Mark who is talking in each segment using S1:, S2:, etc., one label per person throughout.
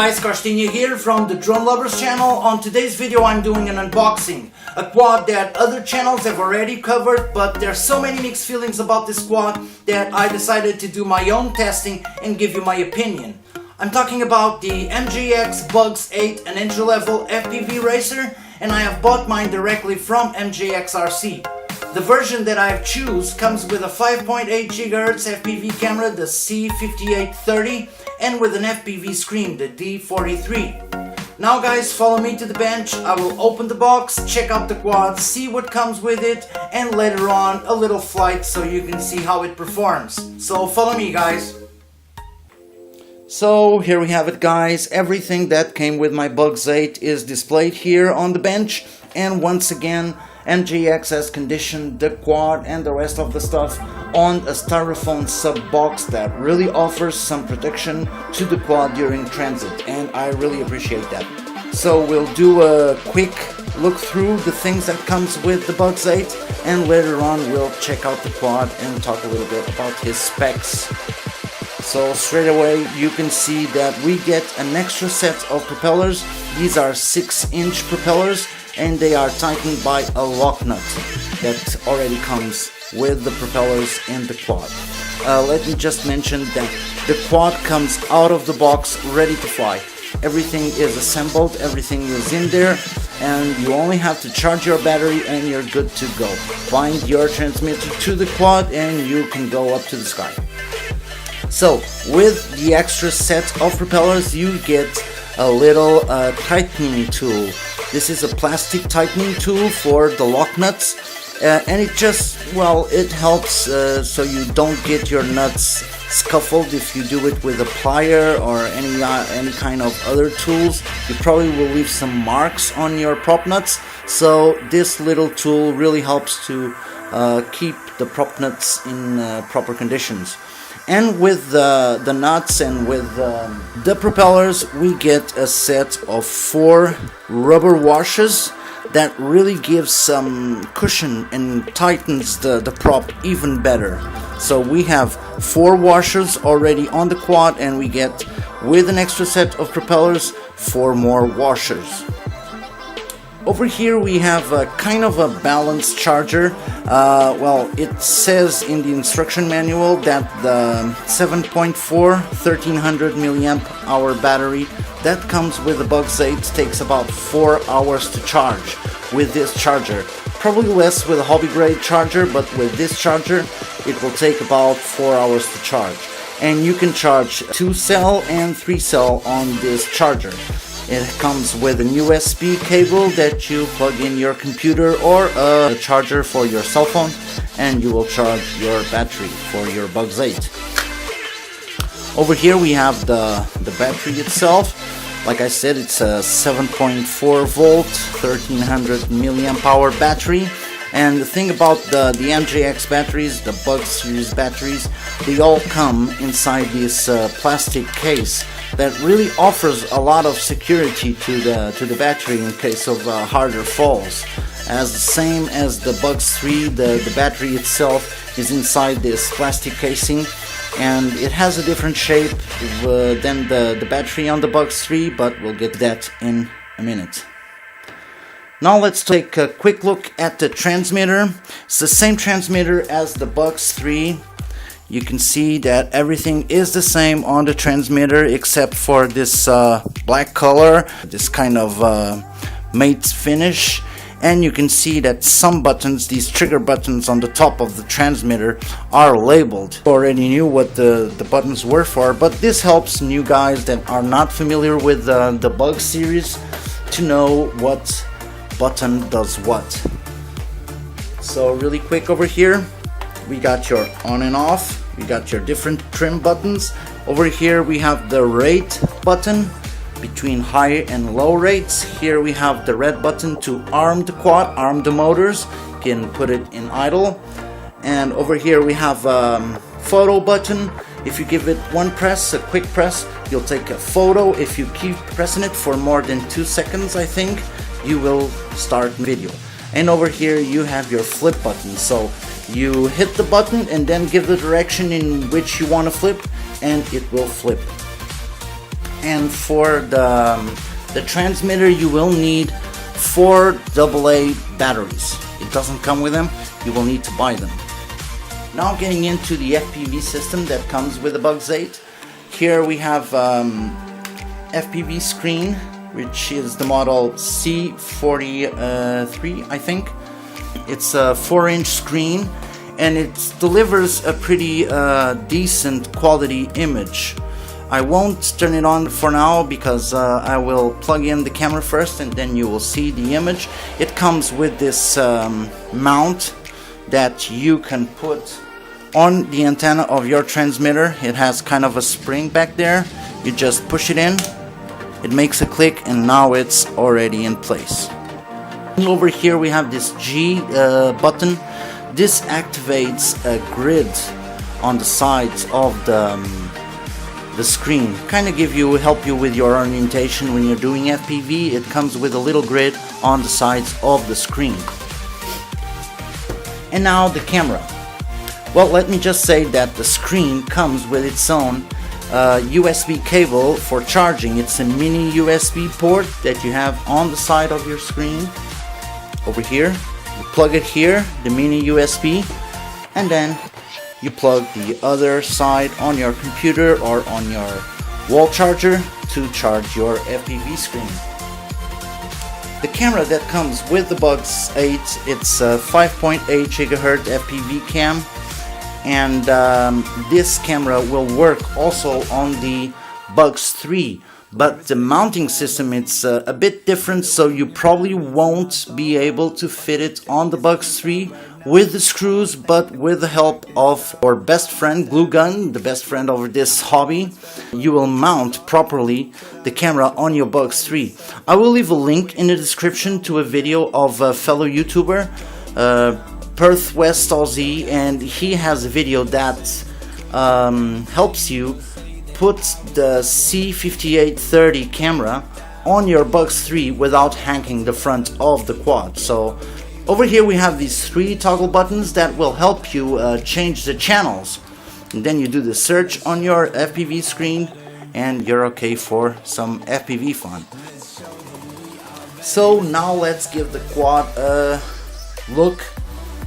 S1: guys, Karstinia here from the Drone Lovers channel. On today's video I'm doing an unboxing. A quad that other channels have already covered, but there's so many mixed feelings about this quad that I decided to do my own testing and give you my opinion. I'm talking about the MJX Bugs 8, an entry-level FPV racer, and I have bought mine directly from MJX RC. The version that I have choose comes with a 5.8 GHz FPV camera, the C5830, and with an FPV screen, the D43. Now guys, follow me to the bench. I will open the box, check out the quad, see what comes with it, and later on a little flight so you can see how it performs. So follow me guys. So here we have it guys, everything that came with my Bugs 8 is displayed here on the bench, and once again MJX has conditioned the quad and the rest of the stuff on a styrofoam sub box that really offers some protection to the quad during transit, and I really appreciate that. So we'll do a quick look through the things that comes with the Bugs 8, and later on we'll check out the quad and talk a little bit about his specs. So straight away you can see that we get an extra set of propellers. These are 6-inch propellers, and they are tightened by a lock nut that already comes with the propellers in the quad. Let me just mention that the quad comes out of the box ready to fly. Everything is assembled, everything is in there, and you only have to charge your battery and you're good to go. Bind your transmitter to the quad and you can go up to the sky. So with the extra set of propellers you get a little tightening tool. This is a plastic tightening tool for the lock nuts, and it just, well, it helps so you don't get your nuts scuffled if you do it with a plier or any kind of other tools. You probably will leave some marks on your prop nuts, so this little tool really helps to keep the prop nuts in proper conditions. And with the nuts and with the propellers we get a set of 4 rubber washers that really gives some cushion and tightens the prop even better. So we have 4 washers already on the quad, and we get, with an extra set of propellers, 4 more washers. Over here we have a kind of a balanced charger. Well, it says in the instruction manual that the 7.4 1300 milliamp hour battery that comes with the Bugs 8 takes about 4 hours to charge with this charger. Probably less with a hobby grade charger, but with this charger it will take about 4 hours to charge. And you can charge 2-cell and 3-cell on this charger. It comes with an USB cable that you plug in your computer or a charger for your cell phone, and you will charge your battery for your Bugs 8. Over here we have the battery itself. Like I said, it's a 7.4 volt 1300 milliamp hour battery. And the thing about the MJX batteries, the Bugs series batteries, they all come inside this plastic case that really offers a lot of security to the battery in case of harder falls. As the same as the Bugs 3, the battery itself is inside this plastic casing, and it has a different shape than the battery on the Bugs 3, but we'll get that in a minute. Now let's take a quick look at the transmitter. It's the same transmitter as the Bugs 3. You can see that everything is the same on the transmitter except for this black color, this kind of matte finish. And you can see that some buttons, these trigger buttons on the top of the transmitter, are labeled. Already knew what the buttons were for, but this helps new guys that are not familiar with the Bugs series to know what button does what. So really quick over here, we got your on and off, we got your different trim buttons. Over here we have the rate button between high and low rates. Here we have the red button to arm the quad, arm the motors, you can put it in idle. And over here we have photo button. If you give it one press, a quick press, you'll take a photo. If you keep pressing it for more than 2 seconds, I think, you will start video. And over here you have your flip button. So you hit the button and then give the direction in which you want to flip, and it will flip. And for the transmitter, you will need 4 AA batteries. It doesn't come with them, you will need to buy them. Now getting into the FPV system that comes with the Bugs 8. Here we have FPV screen, which is the model C43, I think. It's a 4-inch screen, and it delivers a pretty decent quality image. I won't turn it on for now because I will plug in the camera first and then you will see the image. It comes with this mount that you can put on the antenna of your transmitter. It has kind of a spring back there. You just push it in, it makes a click, and now it's already in place. Over here we have this G button. This activates a grid on the sides of the screen. Kind of help you with your orientation when you're doing FPV. It comes with a little grid on the sides of the screen. And now the camera. Well, let me just say that the screen comes with its own USB cable for charging. It's a mini USB port that you have on the side of your screen. Over here, you plug it here, the mini USB, and then you plug the other side on your computer or on your wall charger to charge your FPV screen. The camera that comes with the Bugs 8, it's a 5.8 GHz FPV cam, and this camera will work also on the Bugs 3. But the mounting system, it's a bit different, so you probably won't be able to fit it on the Bugs 3 with the screws, but with the help of our best friend Glue Gun, the best friend over this hobby, you will mount properly the camera on your Bugs 3. I will leave a link in the description to a video of a fellow YouTuber, Perth West Aussie, and he has a video that helps you put the C5830 camera on your Bugs 3 without hanging the front of the quad. So over here we have these 3 toggle buttons that will help you change the channels, and then you do the search on your FPV screen and you're okay for some FPV fun. So now let's give the quad a look,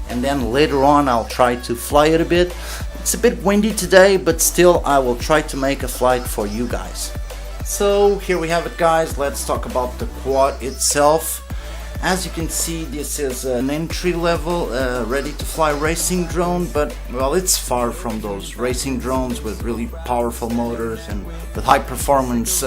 S1: and then later on I'll try to fly it a bit. It's a bit windy today, but still I will try to make a flight for you guys. So here we have it, guys. Let's talk about the quad itself. As you can see, this is an entry-level ready to fly racing drone, but well, it's far from those racing drones with really powerful motors and with high performance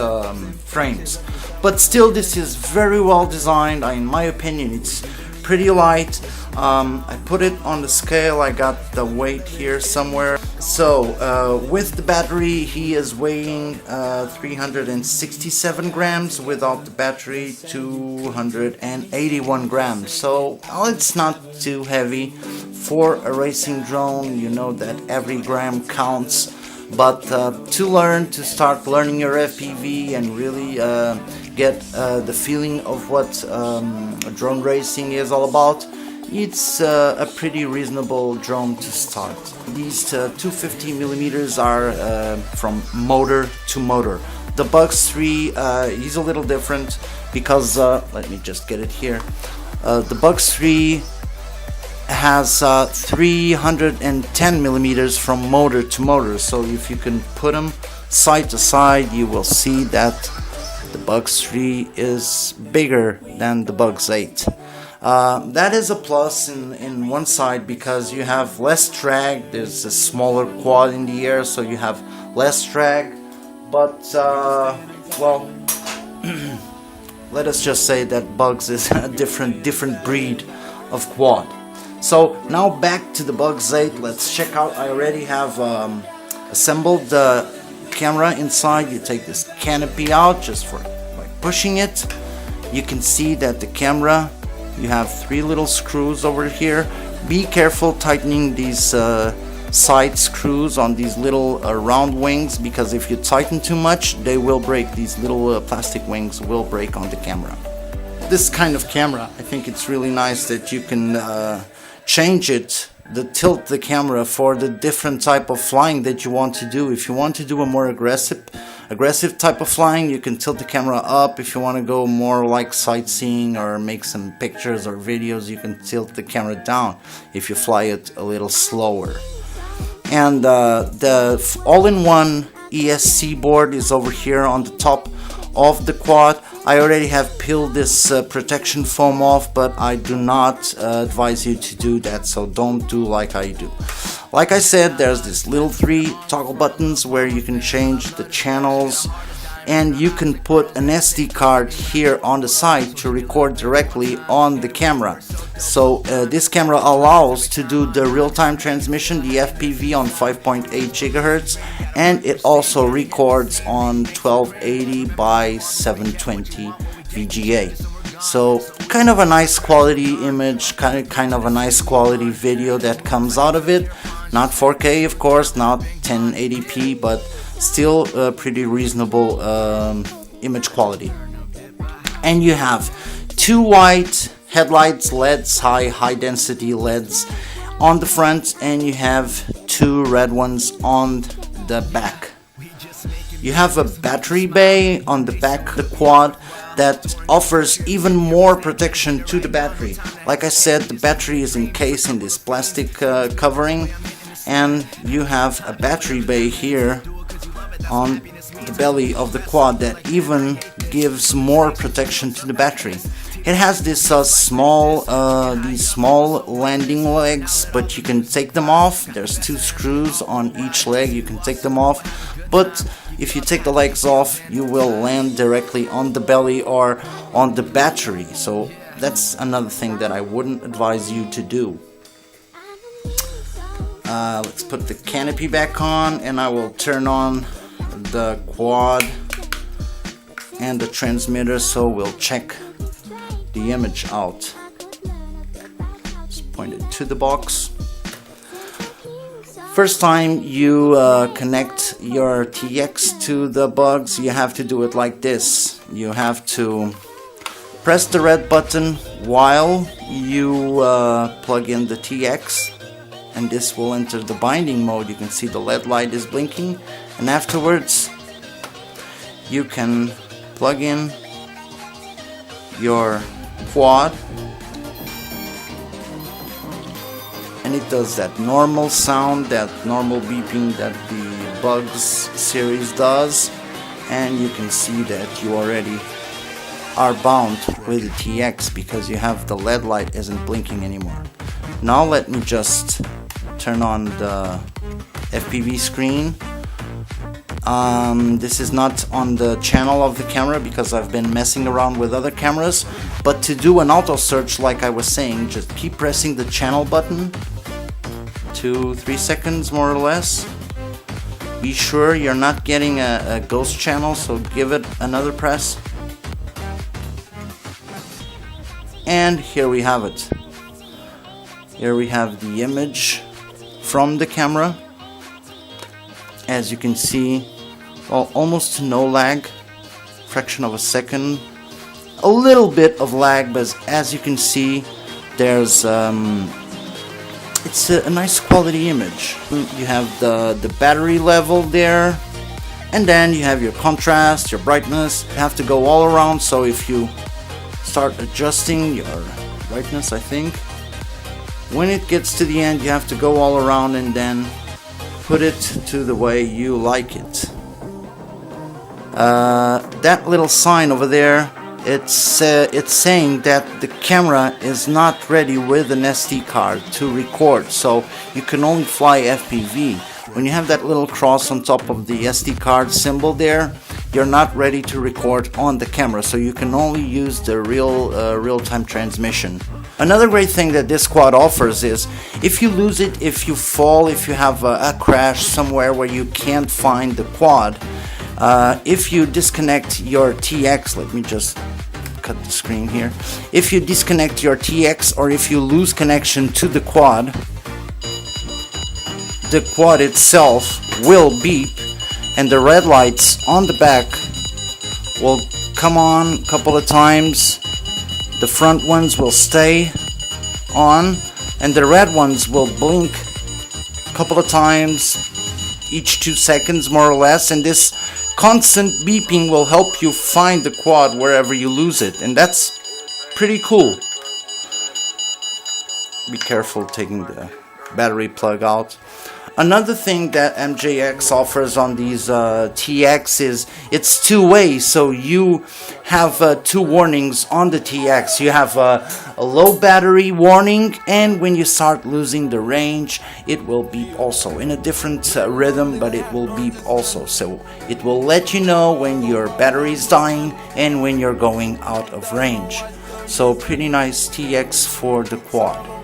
S1: frames. But still, this is very well designed. In my opinion, it's pretty light. I put it on the scale, I got the weight here somewhere. So with the battery he is weighing 367 grams, without the battery 281 grams. So well, it's not too heavy for a racing drone. You know that every gram counts. But to start learning your FPV and really get the feeling of what drone racing is all about, it's a pretty reasonable drone to start. These 250mm are from motor to motor. The Bugs 3 is a little different because, let me just get it here, the Bugs 3 has 310mm from motor to motor, so if you can put them side to side, you will see that the Bugs 3 is bigger than the Bugs 8. That is a plus in one side because you have less drag. There's a smaller quad in the air, so you have less drag. But well, let us just say that Bugs is a different breed of quad. So now back to the Bugs 8. Let's check out. I already have assembled the camera inside. You take this canopy out just by pushing it. You can see that the camera, you have 3 little screws over here. Be careful tightening these side screws on these little round wings, because if you tighten too much they will break. These little plastic wings will break on the camera. This kind of camera, I think it's really nice that you can change it tilt the camera for the different type of flying that you want to do. If you want to do a more aggressive type of flying, you can tilt the camera up. If you want to go more like sightseeing or make some pictures or videos, you can tilt the camera down if you fly it a little slower. And the all-in-one ESC board is over here on the top of the quad. I already have peeled this protection foam off, but I do not advise you to do that, so don't do like I do. Like I said, there's this little 3 toggle buttons where you can change the channels, and you can put an SD card here on the side to record directly on the camera. So this camera allows to do the real-time transmission, the FPV on 5.8 GHz, and it also records on 1280 by 720 VGA. So kind of a nice quality image, kind of a nice quality video that comes out of it. Not 4K, of course, not 1080p, but still pretty reasonable image quality. And you have 2 white headlights, LEDs, high density LEDs on the front, and you have 2 red ones on the back. You have a battery bay on the back of the quad that offers even more protection to the battery. Like I said, the battery is encased in this plastic covering, and you have a battery bay here on the belly of the quad that even gives more protection to the battery. It has this these small landing legs, but you can take them off. There's 2 screws on each leg. You can take them off, but if you take the legs off, you will land directly on the belly or on the battery. So that's another thing that I wouldn't advise you to do. Let's put the canopy back on, and I will turn on the quad and the transmitter, so we'll check the image out. Just point it to the box. First time you connect your TX to the Bugs, you have to do it like this. You have to press the red button while you plug in the TX, and this will enter the binding mode. You can see the LED light is blinking, and afterwards you can plug in your quad, and it does that normal sound, that normal beeping that the Bugs series does, and you can see that you already are bound with the TX because you have the LED light isn't blinking anymore. Now let me just turn on the FPV screen. This is not on the channel of the camera because I've been messing around with other cameras, but to do an auto search, like I was saying, just keep pressing the channel button 2-3 seconds more or less. Be sure you're not getting a ghost channel, so give it another press. And here we have it. Here we have the image from the camera. As you can see, well, almost no lag, fraction of a second, a little bit of lag, but as you can see, there's it's a nice quality image. You have the battery level there, and then you have your contrast, your brightness. You have to go all around, so if you start adjusting your brightness, I think when it gets to the end, you have to go all around and then put it to the way you like it. That little sign over there, it's saying that the camera is not ready with an SD card to record, so you can only fly FPV. When you have that little cross on top of the SD card symbol there, you're not ready to record on the camera, so you can only use the real-time transmission. Another great thing that this quad offers is, if you lose it, if you fall, if you have a crash somewhere where you can't find the quad, if you disconnect your TX, let me just cut the screen here. If you disconnect your TX, or if you lose connection to the quad itself will beep, and the red lights on the back will come on a couple of times. The front ones will stay on, and the red ones will blink a couple of times each 2 seconds more or less, and this constant beeping will help you find the quad wherever you lose it, and that's pretty cool. Be careful taking the battery plug out. Another thing that MJX offers on these TX is it's two-way, so you have 2 warnings on the TX. You have a low battery warning, and when you start losing the range, it will beep also in a different rhythm, but it will beep also. So it will let you know when your battery is dying and when you're going out of range. So pretty nice TX for the quad.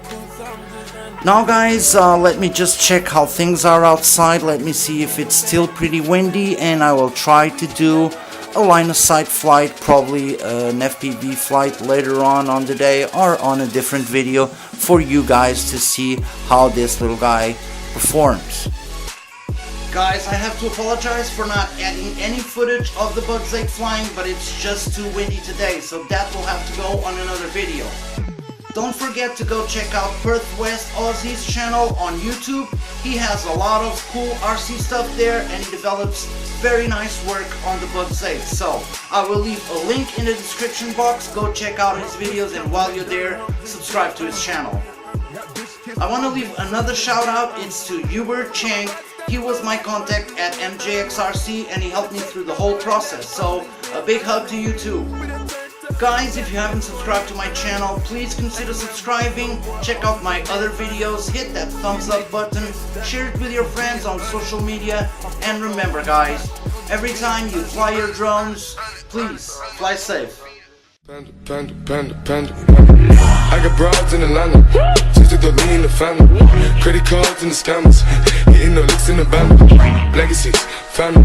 S1: Now guys, let me just check how things are outside. Let me see if it's still pretty windy, and I will try to do a line of sight flight, probably an FPV flight later on the day or on a different video for you guys to see how this little guy performs. Guys, I have to apologize for not adding any footage of the Bugs 8 flying, but it's just too windy today, so that will have to go on another video. Don't forget to go check out Perth West Aussie's channel on YouTube. He has a lot of cool RC stuff there, and he develops very nice work on the Bugs 8. So I will leave a link in the description box. Go check out his videos, and while you're there, subscribe to his channel. I want to leave another shout out. It's to Hubert Shen. He was my contact at MJX RC, and he helped me through the whole process. So a big hug to you too. Guys, if you haven't subscribed to my channel, please consider subscribing. Check out my other videos, hit that thumbs up button, share it with your friends on social media, and remember guys, every time you fly your drones, please fly safe.
S2: Panda, panda, panda, panda. I got broads in Atlanta, just to the lean in the family. Credit cards and the scammers, getting no licks in the band. Legacies, family.